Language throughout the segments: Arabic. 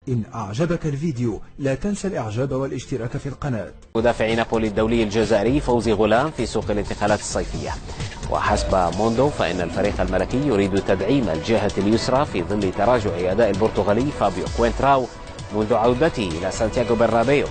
إن أعجبك الفيديو لا تنسى الإعجاب والاشتراك في القناة. مدافع نابولي الدولي الجزائري فوزي غلام في سوق الانتقالات الصيفية. وحسب موندو فإن الفريق الملكي يريد تدعيم الجهة اليسرى في ظل تراجع أداء البرتغالي فابيو كوينتراو منذ عودته إلى سانتياغو برنابيو.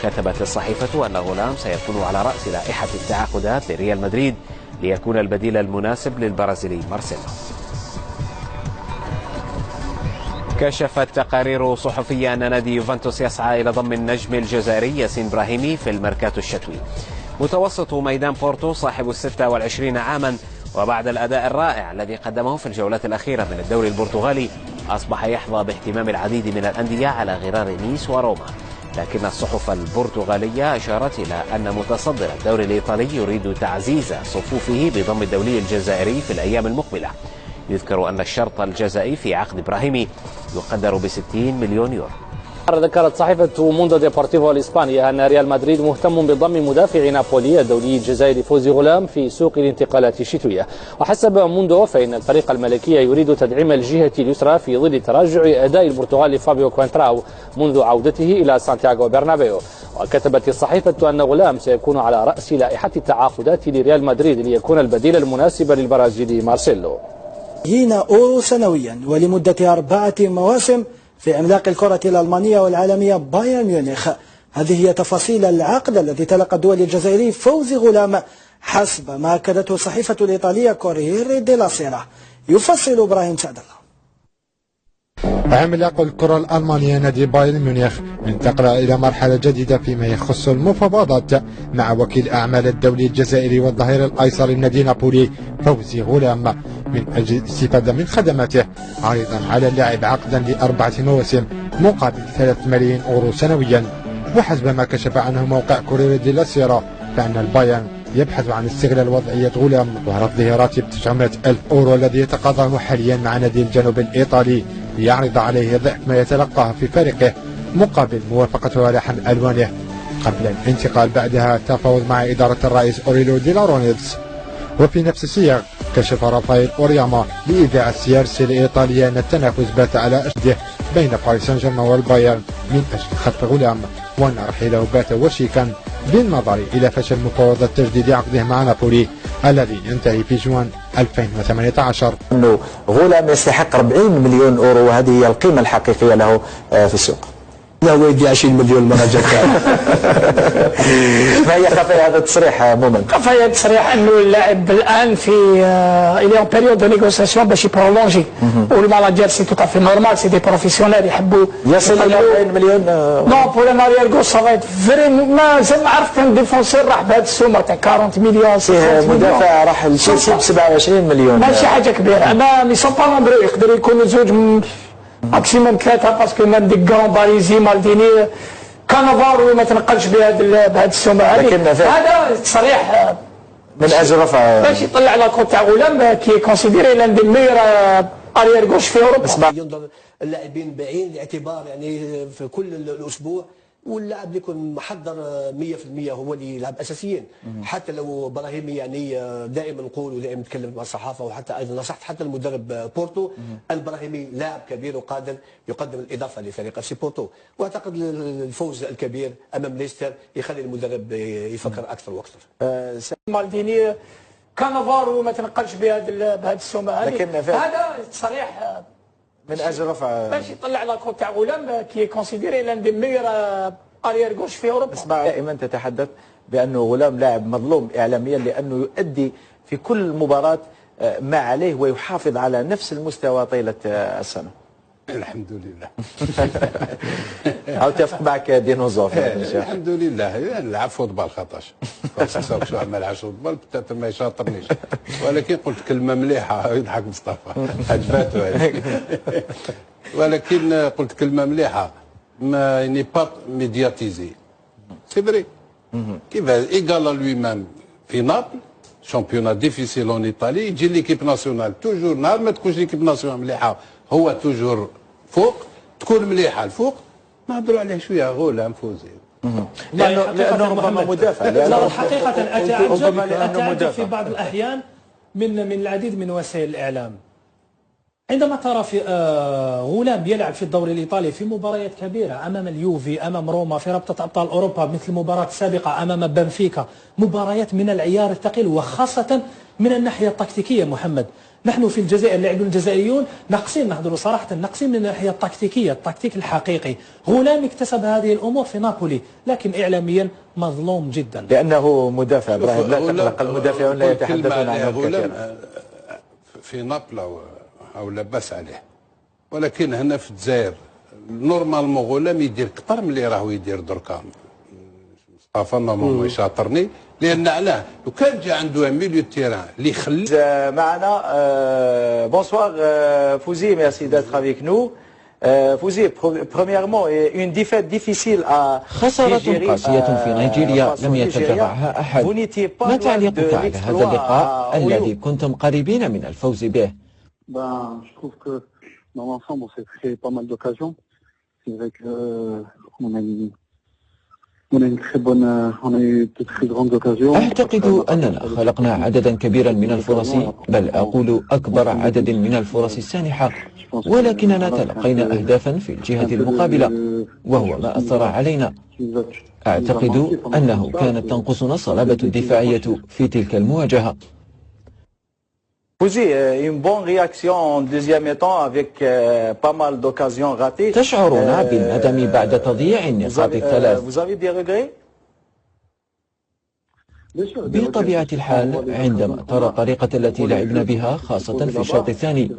وكتبت الصحيفة أن غلام سيكون على رأس لائحة التعاقدات لريال مدريد ليكون البديل المناسب للبرازيلي مارسيلو. كشفت تقارير صحفية أن نادي يوفنتوس يسعى إلى ضم النجم الجزائري ياسين براهيمي في الميركاتو الشتوي. متوسط ميدان بورتو صاحب 26 عاما وبعد الأداء الرائع الذي قدمه في الجولات الأخيرة من الدوري البرتغالي أصبح يحظى باهتمام العديد من الأندية على غرار نيس وروما. لكن الصحف البرتغالية أشارت إلى أن متصدر الدوري الإيطالي يريد تعزيز صفوفه بضم الدولي الجزائري في الأيام المقبلة. يذكر أن الشرط الجزائي في عقد إبراهيمي يقدر ب60 مليون يورو. ذكرت صحيفة موندو ديبورتيفو الإسبانية أن ريال مدريد مهتم بضم مدافع نابولي الدولي الجزائري فوزي غلام في سوق الانتقالات الشتوية. وحسب موندو فإن الفريق الملكي يريد تدعيم الجهة اليسرى في ظل تراجع أداء البرتغالي فابيو كوينتراو منذ عودته إلى سانتياغو برنابيو. وكتبت الصحيفة أن غلام سيكون على رأس لائحة التعاقدات لريال مدريد ليكون البديل المناسب للبرازيلي مارسيلو. أورو سنويا ولمدة 4 مواسم في عملاق الكرة الألمانية والعالمية بايرن ميونخ. هذه هي تفاصيل العقد الذي تلقى الدولي الجزائري فوزي غلام حسب ما أكدته الصحيفة الإيطالية كوريير ديلا سيرا. يفصل إبراهيم سعد الله. عملاق الكرة الألمانية نادي بايرن ميونخ انتقل إلى مرحلة جديدة فيما يخص المفاوضات مع وكيل أعمال الدولي الجزائري والظهير الأيسر النادي نابولي فوزي غلام من أجل الاستفادة من خدماته، عارضا على اللاعب عقدا ل4 مواسم مقابل 3 ملايين أورو سنويا. وحسب ما كشف عنه موقع كورير دي لا سيرا فإن البايرن يبحث عن استغلال وضعية غلام ورفضه راتب 900 ألف أورو الذي يتقاضاه حاليا مع نادي الجنوب الإيطالي ليعرض عليه ضعف ما يتلقاه في فريقه مقابل موافقته على حمل ألوانه قبل الانتقال بعدها تفاوض مع إدارة الرئيس أوريلو دي لارونيتس. وفي نفس السياق كشف رافائيل أورياما لإذاعة سيارسي الإيطالية أن التنافس بات على أشده بين باريس سان جيرمان والبايرن من أجل خطف غلام، وأن رحيله بات وشيكا بالنظر إلى فشل مفاوضة تجديد عقده مع نابولي الذي ينتهي في جوان 2018. أنه غلام يستحق 40 مليون أورو وهذه هي القيمة الحقيقية له في السوق. هو يدي 20 مليون المرة الجاية. ما هي خفايا هذا التصريح مومن؟ خفايا التصريح انه اللاعب الان في الى اون بيريود دو نيغوسياسيون باش يبرولونجي والماناجير سي توت افي نورمال سي دي بروفيسيونيل يحبوا يصل الى 40 مليون. نو بور ان اريير غوش سافا فريم ما زعما عرفت ان ديفونسور راح بهذه السومه تاع 40 مليون. مدافع راح لتشيلسي ب 27 مليون. ماشي حاجه كبيره. انا مي سون با نومبرو يقدر يكونوا زوج ماكسيموم 3 باسكو مام دي كرون باريزي مالديني كانافارو ما تنقلش بهذه السومه هذه. هذا تصريح من اجل رفع باش يطلع لا كوت تاع غلام كي كونسيديري لان دي ميور اريير غوش في اوروبا. ينظر اللاعبين بعين الاعتبار يعني في كل الاسبوع، واللاعب اللي يكون محضر 100% هو اللي يلعب اساسيين. حتى لو براهيمي يعني دائما نقول ودائما نتكلم مع الصحافه وحتى ايضا نصحت حتى المدرب بورتو ان براهيمي لاعب كبير وقادر يقدم الاضافه لفريق اف سي بورتو، واعتقد الفوز الكبير امام ليستر يخلي المدرب يفكر اكثر واكثر. مالديني كانافارو ما تنقلش بهذه السومه هذه. هذا تصريح من اجل رفع باش يطلع لا كوت تاع غلام كي كونسيديري لان دي ميور اريير غوش في اوروبا. دائما تتحدث بانه غلام لاعب مظلوم اعلاميا لانه يؤدي في كل مباراه ما عليه ويحافظ على نفس المستوى طيله السنه. الحمد لله. أو تفق معك ديناصور. الحمد لله نلعب فوتبال خاطرش شو ما لعبش فوتبال بتاتر ما يشاطرنيش، ولكن قلت كلمه مليحه يضحك مصطفى عجباتو هذه. ولكن قلت كلمه مليحه ما ني با ميدياتيزي سي فري كيف ايغال لوي ميم في نابل شامبيونا ديفيسيل اون ايطالي يجي ليكيب ناسيونال توجور نهار ما تكونش ليكيب ناسيونال مليحه هو توجور فوق، تكون مليحه الفوق نهضروا عليه شويه غلام فوزي. لانه ربما مدافع. لا حقيقه اتعجب في بعض الاحيان من العديد من وسائل الاعلام عندما ترى في غلام يلعب في الدوري الإيطالي في مباريات كبيرة أمام اليوفي، أمام روما، في رابطة أبطال أوروبا مثل المباراة السابقة أمام بنفيكا، مباريات من العيار الثقيل وخاصة من الناحية التكتيكية. محمد، نحن في الجزائر اللاعبون الجزائريون ناقصين، نهضروا صراحة ناقصين من الناحية التكتيكية، التكتيك الحقيقي. غلام اكتسب هذه الأمور في نابولي، لكن إعلاميا مظلوم جدا لأنه مدافع. إبراهيم لا تقلق، المدافعون لا يتحدثون عنه كثيرا. في نابل أو لا بأس عليه، ولكن هنا في الجزائر نورمالمون غلام يدير اكثر من اللي راهو يدير دركا. مصطفى نورمالمون يشاطرني، لان علاه لو كان جا عنده ميليو تيران اللي يخلي معنا. بونسوار فوزي، ميرسي d'être avec nous. فوزي، premièrement une défaite difficile à خسارة قاسية في نيجيريا لم يتجرعها أحد. ما تعليقك على هذا اللقاء الذي كنتم قريبين من الفوز به؟ Je trouve que dans l'ensemble, on s'est créé pas mal d'occasions. C'est vrai que on a eu de très grandes occasions. أعتقد أننا خلقنا عددا كبيرا من الفرص، بل أقول أكبر عدد من الفرص السانحة، ولكننا تلقينا أهدافا في الجهة المقابلة وهو ما أثر علينا. أعتقد أنه كانت تنقصنا الصلابة الدفاعية في تلك المواجهة. une bonne réaction en deuxième temps avec pas mal d'occasions ratées. تشعرون بالندم بعد تضييع النقاط الثلاث؟ Vous avez des regrets؟ بطبيعة الحال عندما ترى الطريقة التي لعبنا بها خاصة في الشوط الثاني.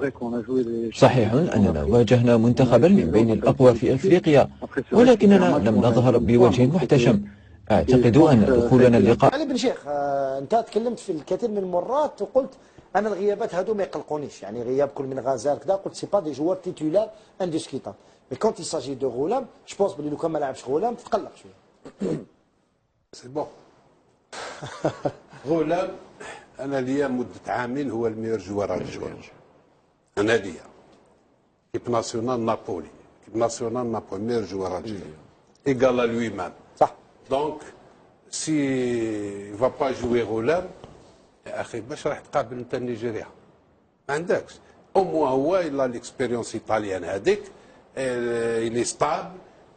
صحيح أننا واجهنا منتخبا من بين الأقوى في أفريقيا، ولكننا لم نظهر بوجه محتشم. أعتقد أن دخولنا اللقاء. علي بن شيخ، أنت تكلمت في الكثير من المرات وقلت أنا الغيابات هذو ما يقلقونيش، يعني غياب كل من غزال كذا، قلت سي با دي جوار تيتولار انديسكيتابل، مي كونت يساجي دو غلام جو بونس بلي لو كان ما لعبش غلام تتقلق شويه. سي بون. غلام انا ليا مده عامين هو الميور جوار الجوار. انا ليا كيب ناسيونال نابولي، كيب ناسيونال نابولي ميور جوار الجوار ايغال لوي مام. صح. دونك سي فا با جوي غلام يا اخي باش راح تقابل انت نيجيريا؟ ما عندكش. او موا هو الا ليكسبيريونس ايطاليان هذيك، الي ستابل،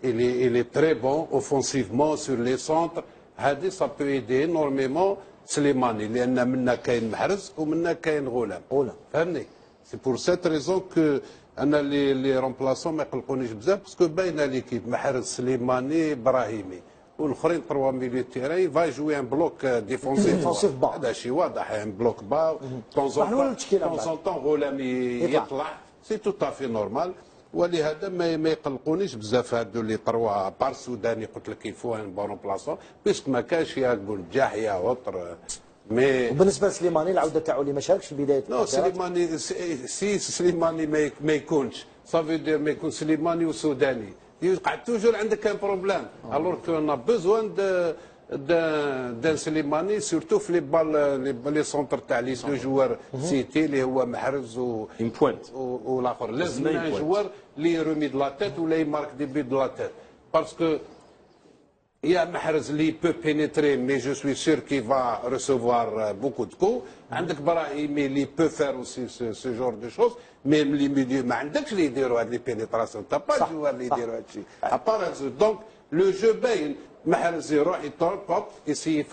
الي تري بون اوفونسيفمون سور لي سونتر. هذه سا بو ايدي انورميمون سليماني، لان منا كاين محرز ومنا كاين غلام. فهمني؟ سي بور سيت ريزون كو انا لي رومبلاسون ما يقلقونيش بزاف، باسكو باينه ليكيب محرز سليماني ابراهيمي والاخرين 3 ميليو تيران فا يجوي ان بلوك ديفونسيف با. هذا شيء واضح، ان بلوك با طون طون غلام يطلع، سي تو تافي نورمال. ولهذا ما يقلقونيش بزاف هادو اللي 3 بار سوداني قلت لك يفو ان بون بلاصون، بيسك ما كانش يا بنجاح يا وطر. مي وبالنسبه لسليماني العوده تاعو اللي ما شاركش في بدايه نو سليماني، سي سليماني ما يكونش صافي دير ما يكون سليماني وسوداني يقع توجور عندك ان بروبليم. الور كون بوزوان دان سليماني سورتو في لي بال لي سونتر تاع لي دو جوار سيتي اللي هو محرز والاخر. لازم ان جوار اللي يرومي دو لا تيت ولا يمارك دي بي دو لا تيت، باسكو يا محرز اللي بو بينيتري مي جو سوي سور كي فا ريسيفوار بوكو دو كو. عندك براهيمي اللي بو فير اوسي سو جور دو شوز، ميم لي ميليو ما عندكش اللي يديروا هاد لي بينيتراسيون، تا با جوار اللي يديروا هاد الشيء ابار. دونك لو جو باين محرز يروح يطرب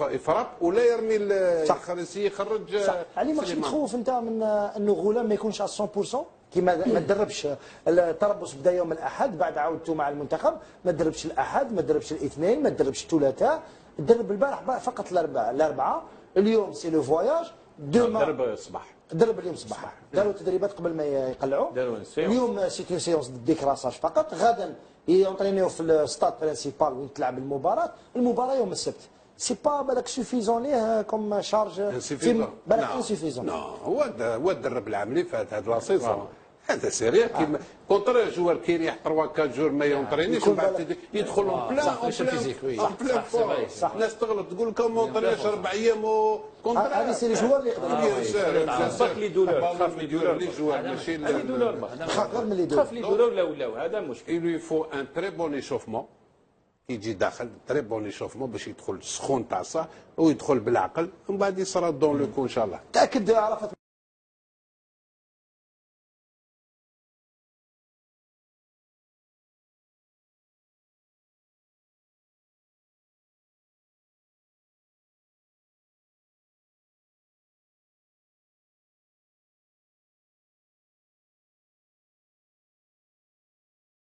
يفرق ولا يرمي الخريسي يخرج. صح. علي ماكش متخوف انت من انه غلام ما يكونش على 100%؟ كيما ما تدربش التربص بدا يوم الاحد، بعد عاودته مع المنتخب ما تدربش الاحد، ما تدربش الاثنين، ما تدربش الثلاثاء، تدرب البارح فقط الاربعاء. اليوم سي لو فواياج، درب الصباح، درب اليوم الصباح، داروا تدريبات قبل ما يقلعوا. اليوم سي اون سيونس ديكراساج فقط، غدا يونطرينيو في الستاد برينسيبال وين تلعب المباراه يوم السبت. سي با بالك سوفيزون ليه كوم شارج؟ بالك انسوفيزون. نو هو درب العام اللي فات هاد لا سيزون، هذا سيريا كيما كونتر جوار كيريح 3 4 ما يونطرينيش، من بعد يدخلوا بلان بلان فور. الناس تغلط تقول كم ما يونطرينيش 4 ايام كونتر. هذه سي لي جوار اللي يقدروا خاف لي دولور، خاف لي دولور لي جوار ماشي لي دولور، خاف لي دولور ولاو هذا مشكل. il lui faut un très bon échauffement، يجي داخل تري بون ايشوفمون باش يدخل سخون تاع الصح ويدخل بالعقل، ومن بعد يصرى دون لو كو ان شاء الله. تاكد عرفت